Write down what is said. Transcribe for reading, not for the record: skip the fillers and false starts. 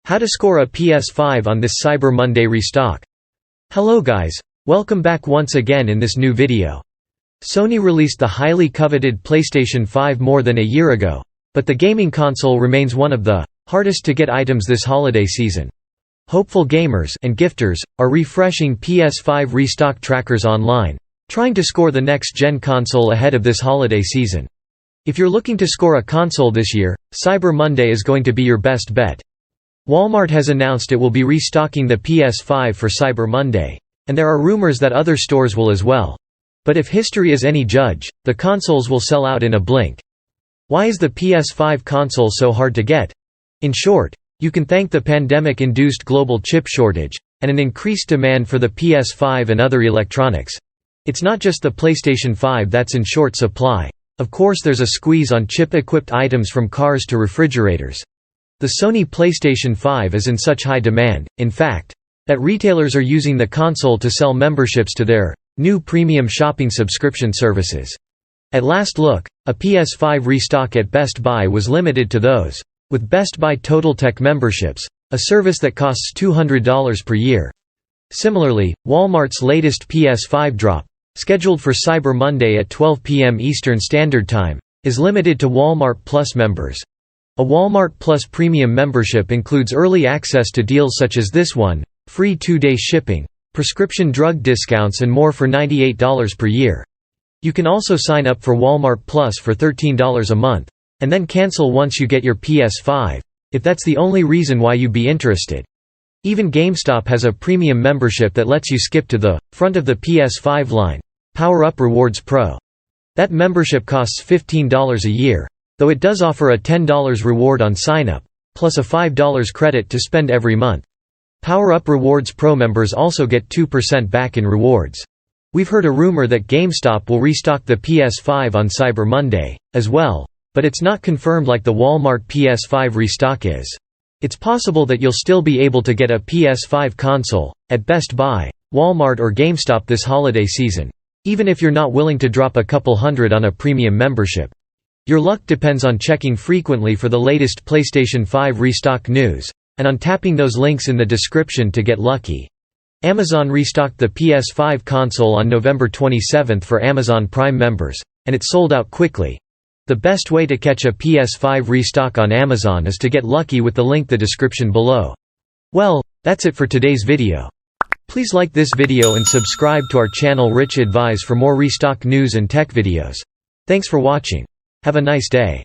How to score a PS5 on this Cyber Monday restock. Hello guys, welcome back once again in this new video. Sony released the highly coveted PlayStation 5 more than a year ago, but the gaming console remains one of the hardest to get items this holiday season. Hopeful gamers and gifters are refreshing PS5 restock trackers online, trying to score the next-gen console ahead of this holiday season. If you're looking to score a console this year, Cyber Monday is going to be your best bet. Walmart has announced it will be restocking the PS5 for Cyber Monday, and there are rumors that other stores will as well. But if history is any judge, the consoles will sell out in a blink. Why is the PS5 console so hard to get? In short, you can thank the pandemic-induced global chip shortage, and an increased demand for the PS5 and other electronics. It's not just the PlayStation 5 that's in short supply. Of course there's a squeeze on chip-equipped items from cars to refrigerators. The Sony PlayStation 5 is in such high demand, in fact, that retailers are using the console to sell memberships to their new premium shopping subscription services. At last look, a PS5 restock at Best Buy was limited to those with Best Buy Totaltech memberships, a service that costs $200 per year. Similarly, Walmart's latest PS5 drop, scheduled for Cyber Monday at 12 p.m. Eastern Standard Time, is limited to Walmart Plus members. A Walmart Plus premium membership includes early access to deals such as this one, free 2-day shipping, prescription drug discounts and more for $98 per year. You can also sign up for Walmart Plus for $13 a month, and then cancel once you get your PS5, if that's the only reason why you'd be interested. Even GameStop has a premium membership that lets you skip to the front of the PS5 line, Power Up Rewards Pro. That membership costs $15 a year, though it does offer a $10 reward on sign-up, plus a $5 credit to spend every month. Power Up Rewards Pro members also get 2% back in rewards. We've heard a rumor that GameStop will restock the PS5 on Cyber Monday, as well, but it's not confirmed like the Walmart PS5 restock is. It's possible that you'll still be able to get a PS5 console at Best Buy, Walmart or GameStop this holiday season, even if you're not willing to drop a couple hundred on a premium membership. Your luck depends on checking frequently for the latest PlayStation 5 restock news, and on tapping those links in the description to get lucky. Amazon restocked the PS5 console on November 27 for Amazon Prime members, and it sold out quickly. The best way to catch a PS5 restock on Amazon is to get lucky with the link in the description below. Well, that's it for today's video. Please like this video and subscribe to our channel Rich Advise for more restock news and tech videos. Thanks for watching. Have a nice day.